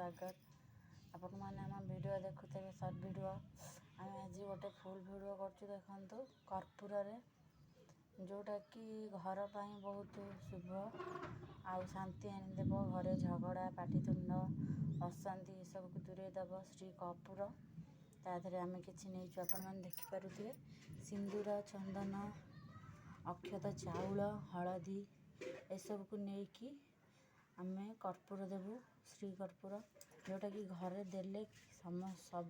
स्वागत। आपण मैंने आम वीडियो देखुथे सर्ट वीडियो आम आज गोटे फुल वीडियो कर देखु कर्पूर जोटा कि घर पर बहुत शुभ आउ शांति आनीदेव घरे झगड़ा पाटितुंड अशांति सब को दूरे दब श्री कर्पूर तादेह आम कि नहीं आपण देखिपे सिंदूर चंदन अक्षत चाउल हलदी एसब को लेकिन आम कर्पूर देवु श्री कर्पूर जोटा कि घरे देले सब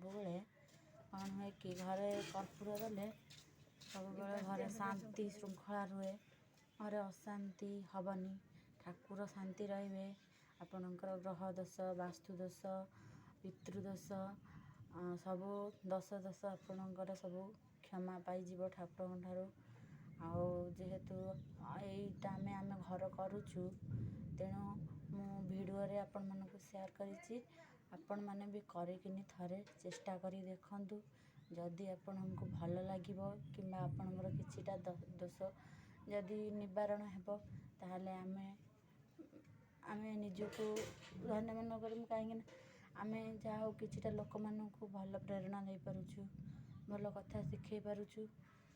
कौन हुए कि घरे कर्पूर देले सब घरे शांति श्रृंखला रुए घरे अशांति हबनी ठाकुर शांति रे आपणकर ग्रह दोष वास्तु दोष पितृदोष सब दश दश आपणकर सब क्षमा पाइब ठाकुर ठारू आउ जेहेतु यहीटा आम घर करुचु तेणु मु वीडियो रे आपण मानक शेयर करिछि आपण माने भी करिकिनी थरे चेष्टा करी देखंतु जदि आपनको भल लागिबो किंबा आपणकर किछिटा दोष जदि निवारण हेबो ताहले आमे निजको धन्य मन करमु कहीं आमे जाओ किछिटा लोक मानक भल प्रेरणा दे पारुछु भल कथा शिखै पारुछु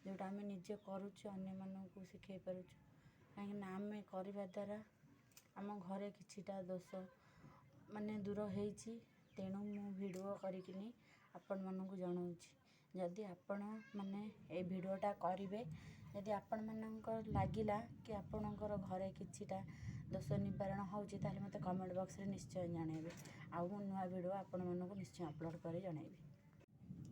जोटा आमे निजे करुछु अन्य मानक शिखै पारुछु कहीं आमे करबा द्वारा आम घरे किछिटा दोष माने दूर होईछि तेणु मु वीडियो करिकिनी आपण मानक जणाउछि जदि आपण माने ए वीडियोटा करिवे जदि आपण मानकर लागिला कि आपणकर घरे किछिटा दोष निवारण होउछि ताले मते कमेंट बॉक्स रे निश्चय जणाइबे आउ मु नुआ वीडियो आपण मानक निश्चय अपलोड करी जणाइबे।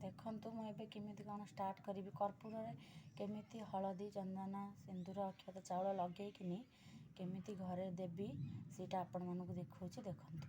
देखंतु मु एबे केमिति कोन स्टार्ट करिवि कर्पूर रे केमिति हलदी चंदन सिंदूर अक्षत चाउल लगेइकिनी केमिति घरे देवी सीटा आपण मानक देखौछि देखंतु।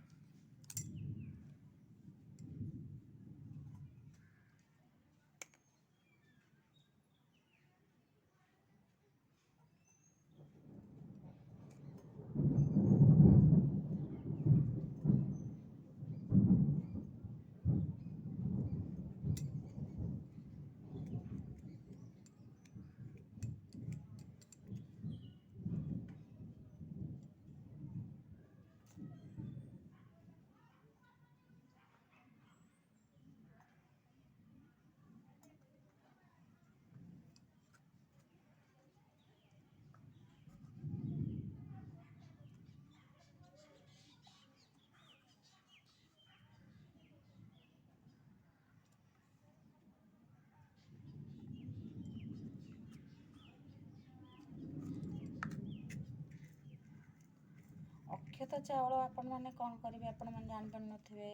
अक्षत चाउल आपण माने कौन करेंगे आपण माने जान पार नथिबे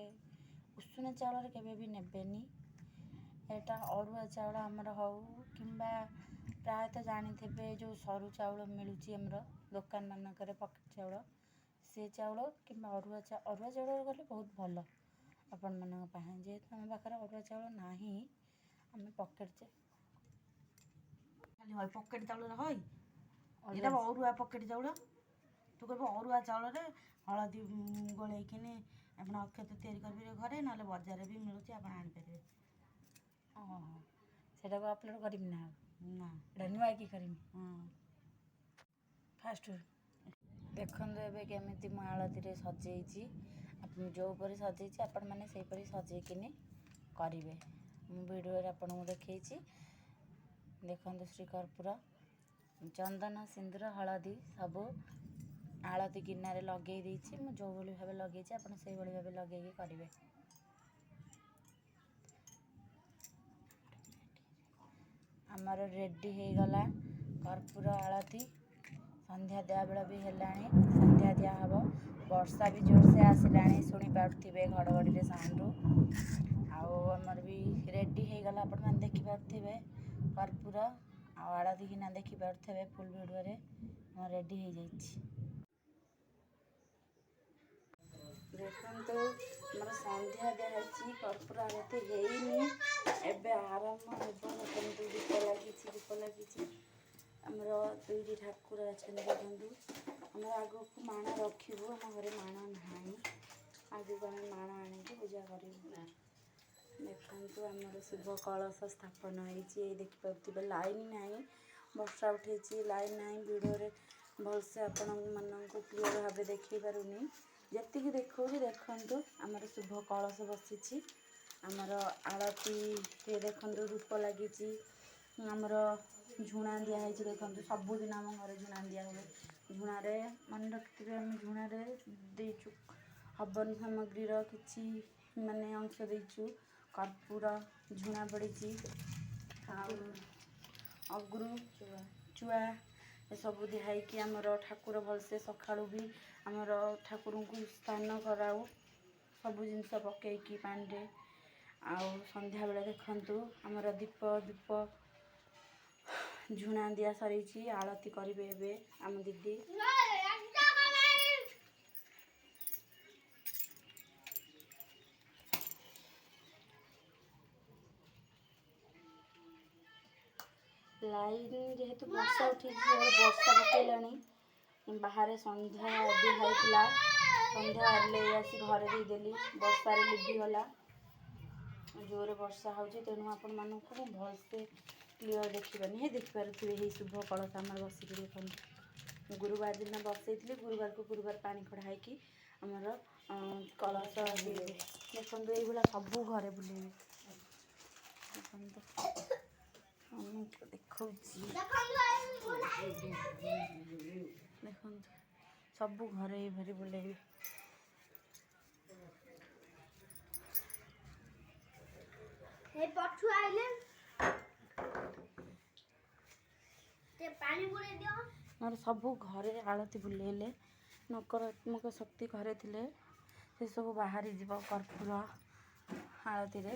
उषुना चाउल रे केबे भी नेबेनी एटा अरुआ चाउल हमर हौ किंबा प्राय तो जानी थे जो सरू चाउल मिलुची हमर दुकान मानकर पकेट चाउल से चाउल किंबा अरुआ चाउल गले बहुत भल आपण मान जेहेतु आम पाखे अरुआ चाउल नाही आम पकेट पकेट चाउल हई एटा अरुआ पकेट चाउल तू कह अरुआ चाउल हलदी गोलैकिनी आप अक्षत तैयारी करेंगे घरे ना बजार भी मिलूँ आप आनीपारे सेटा को अपलोड करी ना ना नुआ कि करी फास्ट देखु एबे केमिति मु आलती रे सजेइछि जो परी सजेइछि आपण माने सेही परी सजेइकिनी करिवे मु वीडियो रे आपण देखैछि देखंतु श्री कर्पूर चंदन सिंदूर हलदी सब आलती गिना रे लगे देइछि मु जो भली भाबे लगेछि आपण सेही भली भाबे लगेकी करिवे। आमर रेडी हो गला कर्पूर आलती संध्या दिया बेला भी हेलाणी संध्या दिया हम वर्षा भी जोर से आसिलाणी शुणी पारे घड़घड़ी साउंड आमर भी रेडी हो गला आपण मैंने देखिपे कर्पूर आलती गिना देखिपे फुल वीडियो रे रेडी हो जाइछि। देखंतु मोर संध्या दिखाई कर्पूर आरती ହେଇନି ଏବେ आरंभ हेबो देखंतु दीप लगी आमर दुईटी ठाकुर अच्छे देखंतु आम आगो को माण रखिबु आम घरे माण नाही आगो आम माण आनिकी पूजा करिबु देखंतु आमर शुभ कलश स्थापन होईछि देखिपे लाइन नाही वर्षा उठेछि लाइन नाही वीडियो रे भलसे आपण मानक क्लियर भाबे देखि पारुनी ଯେତିକି ଦେଖାଉଛି ଦେଖନ୍ତୁ। ଆମର ଶୁଭ କଳସ ବସିଛି, ଆମର ଆଳତୀରେ ଦେଖନ୍ତୁ ଧୂପ ଲାଗିଛି, ଆମର ଝୁଣା ଦିଆହେଇଛି ଦେଖନ୍ତୁ। ସବୁଦିନ ଆମ ଘରେ ଝୁଣା ଦିଆ ହୁଏ। ଝୁଣାରେ ମନେ ରଖିଥିବେ ଆମେ ଝୁଣାରେ ଦେଇଛୁ ହବନ ସାମଗ୍ରୀର କିଛି ମାନେ ଅଂଶ ଦେଇଛୁ। କର୍ପୂର, ଝୁଣା ପଡ଼ିଛି, ଆଉ ଅଗୁରୁ, ଚୁଆ ଏସବୁ ଦିଆହେଇକି ଆମର ଠାକୁର ଭଲସେ ସକାଳୁ ବି ଆମର ଠାକୁରଙ୍କୁ ସ୍ନାନ କରାଉ ସବୁ ଜିନିଷ ପକେଇକି ପାଣିରେ। ଆଉ ସନ୍ଧ୍ୟାବେଳେ ଦେଖନ୍ତୁ ଆମର ଦୀପ ଧୂପ ଝୁଣା ଦିଆ ସରିଛି। ଆଳତି କରିବେ ଏବେ ଆମ ଦିଦି। ଲାଇନ୍ ଯେହେତୁ ବର୍ଷା ଉଠିଛି, ବର୍ଷା ପକେଇଲାଣି, ବାହାରେ ସନ୍ଧ୍ୟା ଦିଆ ହେଇଥିଲା, ସନ୍ଧ୍ୟା ହେଲେ ଆସି ଘରେ ଦେଇଦେଲି, ବର୍ଷାରେ ଲିଭିଗଲା। ଜୋରରେ ବର୍ଷା ହେଉଛି, ତେଣୁ ଆପଣମାନଙ୍କୁ ମୁଁ ଭଲସେ କ୍ଲିଅର ଦେଖିପାରୁନି। ହେ ଦେଖିପାରୁଥିବେ ଏହି ଶୁଭ କଳସ ଆମର ବସିକି ଦେଖନ୍ତୁ। ଗୁରୁବାର ଦିନ ବସେଇଥିଲି, ଗୁରୁବାରକୁ ଗୁରୁବାର ପାଣି କଢ଼ା ହେଇକି ଆମର କଳସ ଦେଖନ୍ତୁ। ଏଇଭଳିଆ ସବୁ ଘରେ ବୁଲେଇବେ ଦେଖନ୍ତୁ। ଦେଖଉଛି ଦେଖନ୍ତୁ, ସବୁ ଘରେ ଏଇଭଳି ବୁଲେଇବେ। ଆମର ସବୁ ଘରେ ଆଳତି ବୁଲେଇଲେ ନକାରାତ୍ମକ ଶକ୍ତି ଘରେ ଥିଲେ ସେସବୁ ବାହାରି ଯିବ କର୍ପୂର ଆଳତିରେ,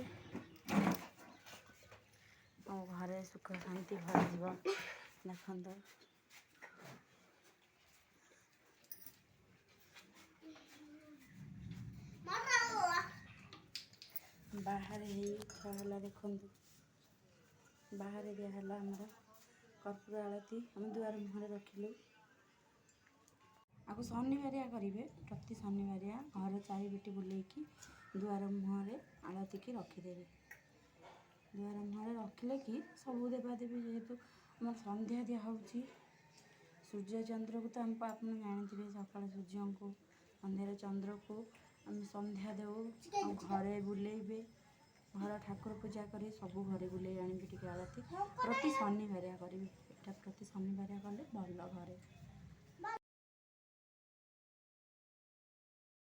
ଆଉ ଘରେ ସୁଖ ଶାନ୍ତି ଭରିଯିବ ଦେଖନ୍ତୁ। ବାହାରେ ହେଲା ଦେଖନ୍ତୁ, ବାହାରେ ଦିଆହେଲା ଆମର କର୍ପୂର ଆଳତି। ଆମେ ଦୁଆର ମୁହଁରେ ରଖିଲୁ। ଆକୁ ଶନିବାରିଆ କରିବେ, ପ୍ରତି ଶନିବାରିଆ ଘର ଚାରିପିଟି ବୁଲେଇକି ଦୁଆର ମୁହଁରେ ଆଳତିକି ରଖିଦେବେ। ଦୁଆର ମୁହଁରେ ରଖିଲେ କି ସବୁ ଦେବାଦେବୀ, ଯେହେତୁ ଆମର ସନ୍ଧ୍ୟା ଦିଆହେଉଛି ସୂର୍ଯ୍ୟ ଚନ୍ଦ୍ରକୁ ତ ଆପଣ ଜାଣିଥିବେ, ସକାଳେ ସୂର୍ଯ୍ୟଙ୍କୁ ସନ୍ଧ୍ୟାରେ ଚନ୍ଦ୍ରକୁ ଆମେ ସନ୍ଧ୍ୟା ଦେଉ। ଆଉ ଘରେ ବୁଲେଇବେ, ଘର ଠାକୁର ପୂଜା କରି ସବୁ ଘରେ ବୁଲେଇ ଆଣିବେ ଟିକେ ଆଳତି। ପ୍ରତି ଶନିବାରିଆ କରିବେ, ଏଇଟା ପ୍ରତି ଶନିବାରିଆ କଲେ ଭଲ ଘରେ।